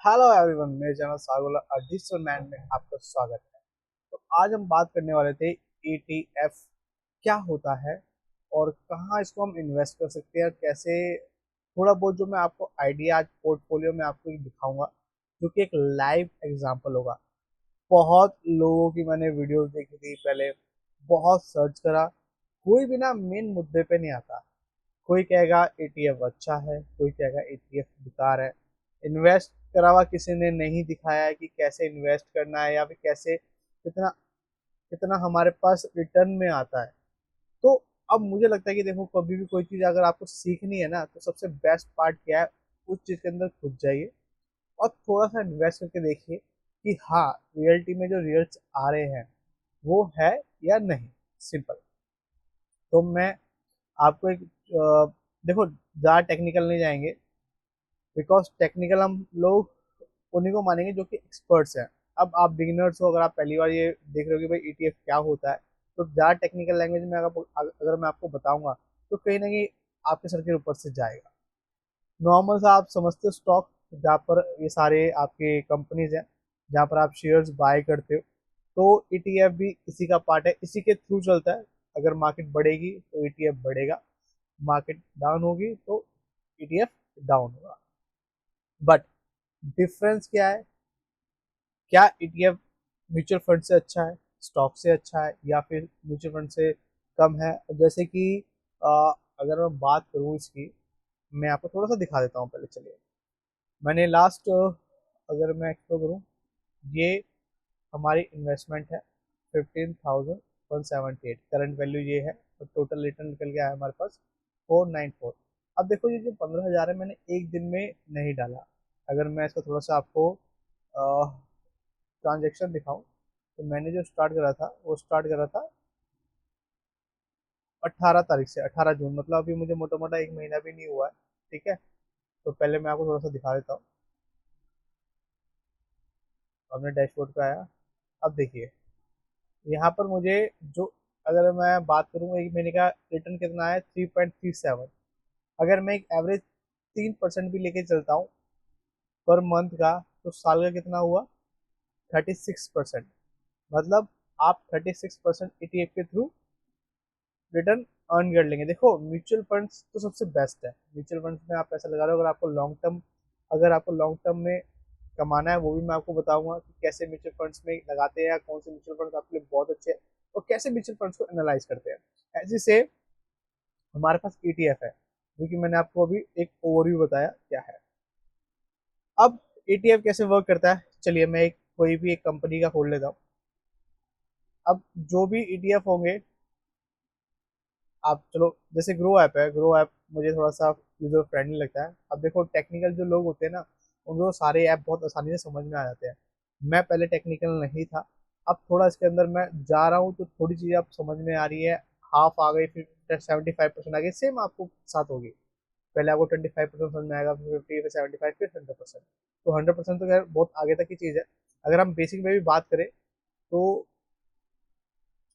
Hello everyone, मेरे channel सागोला digital man में आपका स्वागत है। तो आज हम बात करने वाले थे ETF क्या होता है और कहाँ इसको हम इन्वेस्ट कर सकते हैं और कैसे। थोड़ा बहुत जो मैं आपको आइडिया आज पोर्टफोलियो में आपको दिखाऊंगा, जो कि एक लाइव एग्जांपल होगा। बहुत लोगों की मैंने वीडियोस देखी थी पहले, बहुत सर्च करा, कोई भी ना मेन मुद्दे पे नहीं आता। कोई कहेगा ETF अच्छा है, कोई कहेगा ETF बेकार है। इन्वेस्ट करा हुआ किसी ने नहीं दिखाया है कि कैसे इन्वेस्ट करना है या फिर कैसे कितना कितना हमारे पास रिटर्न में आता है। तो अब मुझे लगता है कि देखो, कभी भी कोई चीज़ अगर आपको सीखनी है ना, तो सबसे बेस्ट पार्ट क्या है, उस चीज़ के अंदर घुस जाइए और थोड़ा सा इन्वेस्ट करके देखिए कि हाँ, रियलिटी में जो रिजल्ट्स आ रहे हैं वो है या नहीं। सिंपल। तो मैं आपको एक देखो, ज़्यादा टेक्निकल नहीं जाएंगे, बिकॉज टेक्निकल हम लोग उन्हीं को मानेंगे जो कि एक्सपर्ट्स हैं। अब आप बिगिनर्स हो, अगर आप पहली बार ये देख रहे हो कि भाई ETF क्या होता है, तो ज़्यादा टेक्निकल लैंग्वेज में अगर मैं आपको बताऊंगा तो कहीं ना कहीं आपके सर के ऊपर से जाएगा। नॉर्मल सा आप समझते हो स्टॉक, जहाँ पर ये सारे आपके कंपनीज हैं, जहाँ पर आप शेयर्स बाय करते हो। तो ETF भी इसी का पार्ट है, इसी के थ्रू चलता है। अगर मार्केट बढ़ेगी तो ETF बढ़ेगा, मार्केट डाउन होगी तो ETF डाउन होगा। बट डिफरेंस क्या है? क्या ETF म्यूचुअल फंड से अच्छा है, स्टॉक से अच्छा है, या फिर म्यूचुअल फंड से कम है? जैसे कि अगर मैं बात करूँ इसकी, मैं आपको थोड़ा सा दिखा देता हूँ। पहले चलिए, मैंने लास्ट, अगर मैं एक्सप्लोर करूँ, ये हमारी इन्वेस्टमेंट है 15,178, करंट वैल्यू ये है, और टोटल रिटर्न निकल गया है हमारे पास 494। अब देखो, ये जो 15,000 है मैंने एक दिन में नहीं डाला। अगर मैं इसका थोड़ा सा आपको ट्रांजेक्शन दिखाऊं, तो मैंने जो स्टार्ट करा था वो स्टार्ट करा था 18 तारीख से, 18 जून, मतलब अभी मुझे मोटा मोटा एक महीना भी नहीं हुआ है। ठीक है, तो पहले मैं आपको थोड़ा सा दिखा देता हूँ। हमने डैशबोर्ड पे आया। अब देखिए, यहाँ पर मुझे जो, अगर मैं बात करूँ एक महीने का रिटर्न कितना है, 3.37। अगर मैं एक एवरेज 3% भी लेके चलता हूँ पर मंथ का, तो साल का कितना हुआ, 36%। मतलब आप 36% ETF के थ्रू रिटर्न अर्न कर लेंगे। देखो, म्यूचुअल फंड्स तो सबसे बेस्ट है। म्यूचुअल फंड्स में आप पैसा लगा रहे हो, अगर आपको लॉन्ग टर्म में कमाना है, वो भी मैं आपको बताऊंगा कि कैसे म्यूचुअल फंड्स में लगाते हैं, या कौन से म्यूचुअल फंड्स आपके लिए बहुत अच्छे हैं और कैसे म्यूचुअल फंड्स को एनालाइज करते हैं। ऐसे से हमारे पास ETF है, जो कि मैंने आपको अभी एक ओवरव्यू बताया क्या है। अब ETF कैसे वर्क करता है, चलिए मैं एक कोई भी एक कंपनी का खोल लेता हूँ। अब जो भी ETF होंगे, आप चलो, जैसे ग्रो ऐप है, ग्रो ऐप मुझे थोड़ा सा यूजर फ्रेंडली लगता है। अब देखो, टेक्निकल जो लोग होते हैं ना, उनको सारे ऐप बहुत आसानी से समझ में आ जाते हैं। मैं पहले टेक्निकल नहीं था, अब थोड़ा इसके अंदर मैं जा रहा हूँ तो थोड़ी चीज़ें अब समझ में आ रही है। हाफ आ गई, फिर 75% आ गई, सेम आपको साथ होगी। पहले आपको 25% समझ में आएगा, फिर 50, फिर 75, फिर 100%। तो 100% तो खैर बहुत आगे तक की चीज़ है। अगर हम बेसिक में भी बात करें, तो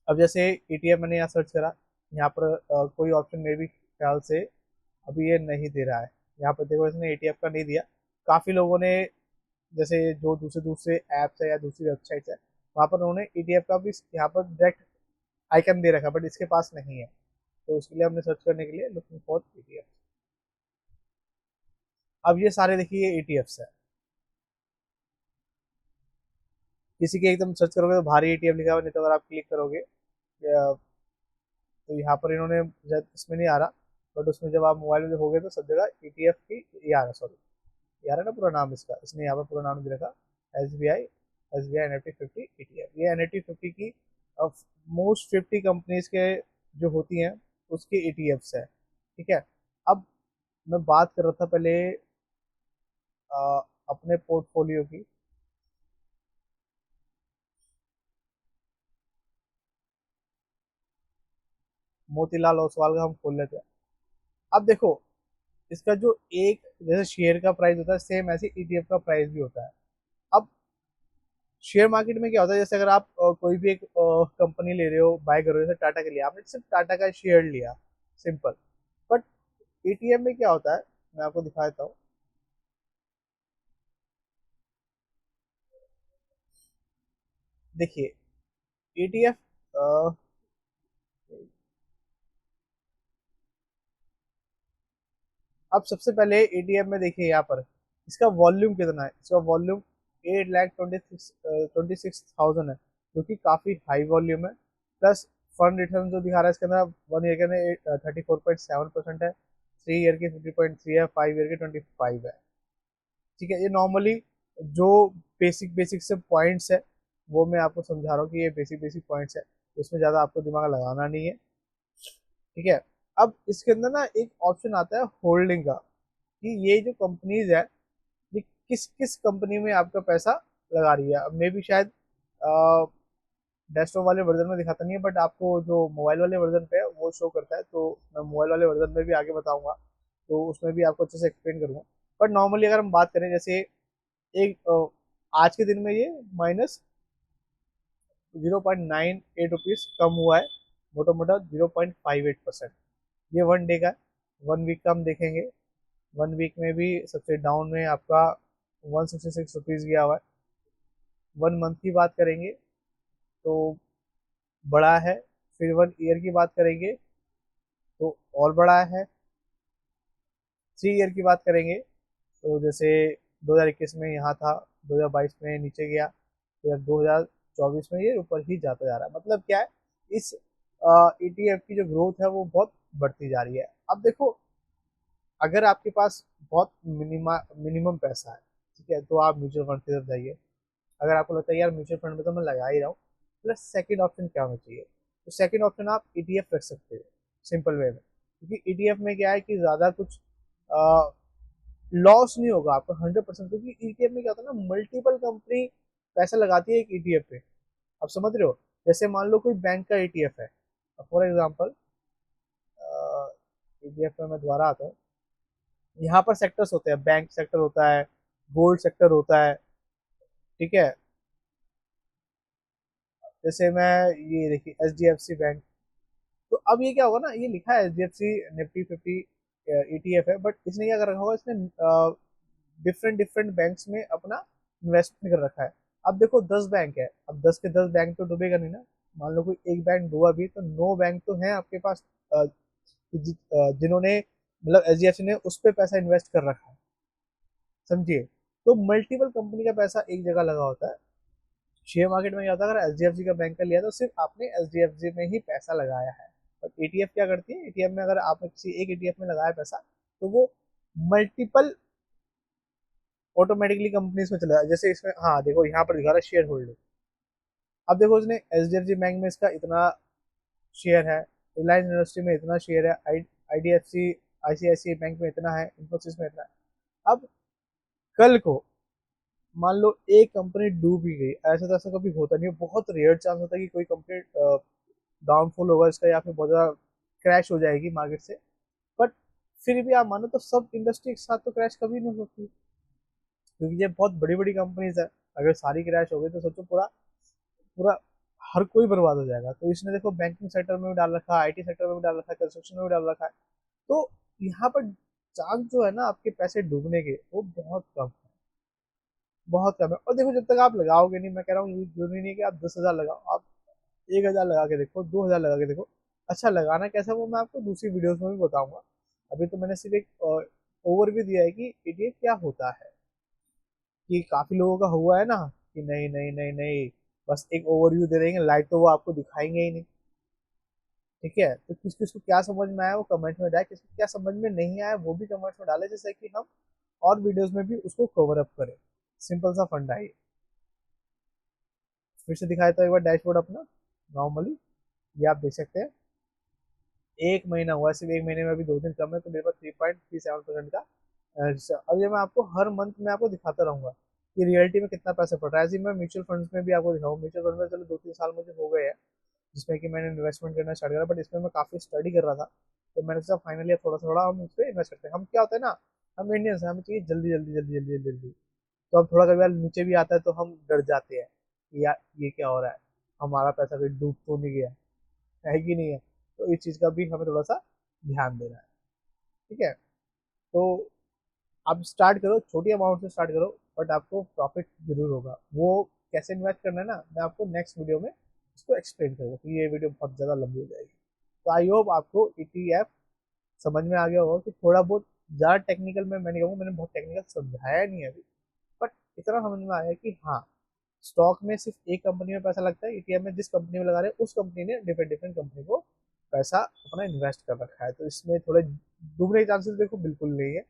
अब जैसे ETF मैंने यहाँ सर्च करा, यहाँ पर कोई ऑप्शन मेरे भी ख्याल से अभी ये नहीं दे रहा है। यहाँ पर देखो, इसने ETF का नहीं दिया। काफ़ी लोगों ने, जैसे जो दूसरे दूसरे ऐप्स है या दूसरी वेबसाइट्स है, वहाँ पर उन्होंने ETF का भी यहाँ पर डायरेक्ट आइकन दे रखा, बट इसके पास नहीं है। तो उसके लिए हमने सर्च करने के लिए लुकिंग फॉर ETF। अब ये सारे देखिए, ये ETFs है। किसी के एकदम सर्च करोगे तो भारी ETF लिखा हुआ, नहीं तो अगर आप क्लिक करोगे तो यहाँ पर इन्होंने, शायद इसमें नहीं आ रहा, बट उसमें जब आप मोबाइल में देखोगे तो सब जगह ETF की ये आ रहा, सॉरी, ये आ रहा ना पूरा नाम इसका, इसने यहाँ पर पूरा नाम दे रखा, S B I Nifty 50 ETF। ये Nifty 50 की मोस्ट 50 कंपनीज के जो होती हैं, उसके ETFs है। ठीक है। अब मैं बात कर रहा था पहले अपने पोर्टफोलियो की। मोतीलाल ओसवाल का हम खोल लेते हैं। अब देखो, इसका जो एक जैसे शेयर का प्राइस होता है, सेम ऐसे ETF का प्राइस भी होता है। अब शेयर मार्केट में क्या होता है, जैसे अगर आप कोई भी एक कंपनी ले रहे हो, बाय कर रहे हो, जैसे टाटा के लिए आपने सिर्फ टाटा का शेयर लिया, सिंपल। बट ETF में क्या होता है, मैं आपको दिखा देता हूँ। देखिए ETF, अब सबसे पहले ETF में देखिए यहाँ पर इसका वॉल्यूम कितना है। इसका वॉल्यूम 8,26,000 है, जो कि काफ़ी हाई वॉल्यूम है। प्लस फंड रिटर्न जो दिखा रहा है इसके अंदर 1 ईयर के अंदर 34.7% है, 3 ईयर की 50.3 है, 5 ईयर की 25 है। ठीक है, ये नॉर्मली जो बेसिक बेसिक से पॉइंट्स है वो मैं आपको समझा रहा हूँ कि ये बेसिक बेसिक पॉइंट्स है, इसमें ज़्यादा आपको दिमाग लगाना नहीं है। ठीक है, अब इसके अंदर ना एक ऑप्शन आता है होल्डिंग का, कि ये जो कंपनीज है ये किस किस कंपनी में आपका पैसा लगा रही है। अब मे भी शायद डेस्कटॉप वाले वर्जन में दिखाता नहीं है, बट आपको जो मोबाइल वाले वर्जन पे है वो शो करता है, तो मैं मोबाइल वाले वर्जन में भी आगे बताऊंगा, तो उसमें भी आपको अच्छे से एक्सप्लेन करूंगा। बट नॉर्मली अगर हम बात करें, जैसे एक आज के दिन में ये -0.98 रुपीज़ कम हुआ है, मोटा मोटा 0.58%। ये 1 डे का है। 1 वीक का हम देखेंगे, 1 वीक में भी सबसे डाउन में आपका 166 रुपीज़ गया हुआ है। 1 मंथ की बात करेंगे तो बड़ा है। फिर 1 ईयर की बात करेंगे तो और बड़ा है। 3 ईयर की बात करेंगे तो जैसे 2021 में यहाँ था, 2022 में नीचे गया, फिर 2024 में ये ऊपर ही जाता जा रहा है। मतलब क्या है, इस ETF की जो ग्रोथ है वो बहुत बढ़ती जा रही है। अब देखो, अगर आपके पास बहुत मिनिमम पैसा है, ठीक है, तो आप म्यूचुअल फंड की तरफ जाइए। अगर आपको लगता है यार म्यूचुअल फंड में तो मैं लगा ही रहा हूँ, प्लस सेकंड ऑप्शन क्या होना चाहिए, तो सेकंड ऑप्शन आप ETF रख सकते हो, सिंपल वे में। क्योंकि ETF में क्या है कि ज़्यादा कुछ लॉस नहीं होगा आपका 100%, क्योंकि ETF में क्या होता है ना, मल्टीपल कंपनी पैसा लगाती है एक ETF पे। आप समझ रहे हो, जैसे मान लो कोई बैंक का ETF है, फॉर एग्जाम्पल ETF में मैं दोबारा आता हूँ। यहाँ पर सेक्टर्स होते हैं, बैंक सेक्टर होता है, गोल्ड सेक्टर होता है। ठीक है, जैसे मैं, ये देखिए HDFC बैंक, तो अब ये क्या होगा ना, ये लिखा है HDFC Nifty 50 ETF है, बट इसने क्या कर रखा होगा, इसने डिफरेंट डिफरेंट बैंक्स में अपना इन्वेस्टमेंट कर रखा है। अब देखो 10 बैंक है, अब 10 के 10 बैंक तो डूबेगा नहीं ना। मान लो कोई एक बैंक डूबा भी तो 9 बैंक तो हैं आपके पास, जिन्होंने मतलब HDFC ने उस पर पैसा इन्वेस्ट कर रखा है। समझिए, तो मल्टीपल कंपनी का पैसा एक जगह लगा होता है। शेयर मार्केट में क्या होता है, अगर HDFC का बैंक का लिया तो सिर्फ आपने HDFC में ही पैसा लगाया है। बट ETF क्या करती है, ETF में अगर आपने किसी एक ETF में लगाया पैसा, तो वो मल्टीपल ऑटोमेटिकली कंपनीज में चला जाए। जैसे इसमें हाँ देखो, यहाँ पर दिखा रहा है शेयर होल्डिंग। अब देखो, इसने HDFC बैंक में इसका इतना शेयर है, रिलायंस इंडस्ट्री में इतना शेयर है, IDFC ICICI बैंक में इतना है, इन्फोसिस में इतना है। अब कल को मान लो एक कंपनी डूब ही गई, ऐसा तो ऐसा कभी होता नहीं है, बहुत रेयर चांस होता है कि कोई कंपनी डाउनफॉल होगा इसका, या फिर बहुत ज़्यादा क्रैश हो जाएगी मार्केट से। बट फिर भी आप मानो तो सब इंडस्ट्री एक साथ तो क्रैश कभी नहीं हो सकती, क्योंकि ये बहुत बड़ी बड़ी कंपनीज है। अगर सारी क्रैश हो गई तो सोचो पूरा पूरा हर कोई बर्बाद हो जाएगा। तो इसने देखो बैंकिंग सेक्टर में भी डाल रखा है, IT सेक्टर में भी डाल रखा है, कंस्ट्रक्शन में भी डाल रखा है। तो यहाँ पर चांस जो है ना आपके पैसे डूबने के, वो बहुत कम है, बहुत कम है। और देखो, जब तक आप लगाओगे नहीं, मैं कह रहा हूँ ये जरूरी नहीं है कि आप 10,000 लगाओ, आप 1,000 लगा के देखो, 2,000 लगा के देखो। अच्छा, लगाना कैसा वो मैं आपको दूसरी वीडियोस में भी बताऊंगा। अभी तो मैंने सिर्फ एक ओवरव्यू दिया है कि ETF क्या होता है। कि काफी लोगों का हुआ है ना कि नहीं नहीं नहीं नहीं, बस एक ओवरव्यू दे देंगे, लाइट तो वो आपको दिखाएंगे ही नहीं। ठीक है, तो किस किस को क्या समझ में आया वो कमेंट में जाए, किसको क्या समझ में नहीं आया वो भी कमेंट्स में डाले, जैसे कि हम और वीडियोस में भी उसको कवर अप करें। सिंपल सा फंडा है ये। फिर से दिखाया तो एक बार डैशबोर्ड अपना, नॉर्मली ये आप देख सकते हैं। एक महीना हुआ, सिर्फ एक महीने में अभी 2 दिन कम है, तो मेरे पास 3.37% का अब ये मैं आपको हर मंथ में आपको दिखाता रहूंगा कि रियलिटी में कितना पैसा पड़ रहा है। ऐसे ही मैं म्यूचुअल फंड्स में भी आपको दिखाऊँ। म्यूचुअल फंड में चलो 2-3 साल मुझे हो गए हैं जिसमें कि मैंने इन्वेस्टमेंट करना स्टार्ट करा, बट इसमें मैं काफ़ी स्टडी कर रहा था, तो मैंने सोचा फाइनली थोड़ा थोड़ा हम इस पर इन्वेस्ट करते हैं। हम क्या होता है ना, हम इंडियंस हैं, हमें चाहिए जल्दी जल्दी जल्दी जल्दी जल्दी जल्दी। तो अब थोड़ा कभी नीचे भी आता है तो हम डर जाते हैं कि यार ये क्या हो रहा है, हमारा पैसा कहीं डूब तो नहीं गया है कि नहीं है। तो इस चीज़ का भी हमें थोड़ा सा ध्यान देना है। ठीक है, तो आप स्टार्ट करो, छोटी अमाउंट से स्टार्ट करो, बट आपको प्रॉफिट जरूर होगा। वो कैसे इन्वेस्ट करना है ना, मैं आपको नेक्स्ट वीडियो में इसको एक्सप्लेन करूँगा, क्योंकि ये वीडियो बहुत ज़्यादा लंबी हो जाएगी। तो आई होप आपको ETF समझ में आ गया होगा कि थोड़ा बहुत ज़्यादा टेक्निकल में मैं नहीं कहूँगा, मैंने बहुत टेक्निकल समझाया नहीं है अभी, बट इतना समझ में आया कि हाँ, स्टॉक में सिर्फ एक कंपनी में पैसा लगता है, ETF में जिस कंपनी में लगा रहे हैं उस कंपनी ने डिफरेंट डिफरेंट कंपनी को पैसा अपना इन्वेस्ट कर रखा है, तो इसमें थोड़े डूबने के चांसेस देखो बिल्कुल नहीं है,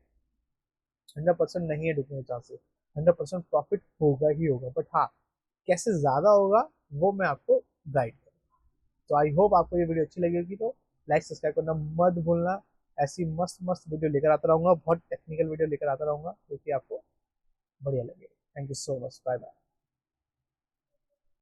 100% नहीं है डूबने के चांसेस, 100% प्रॉफिट होगा ही होगा, बट हाँ, कैसे ज़्यादा होगा वो मैं आपको गाइड करूँगा। तो आई होप आपको ये वीडियो अच्छी लगी होगी, तो लाइक सब्सक्राइब करना मत भूलना। ऐसी मस्त मस्त वीडियो लेकर आता रहूँगा, बहुत टेक्निकल वीडियो लेकर आता रहूँगा, जो कि आपको बढ़िया लगे। Thank you so much, bye bye.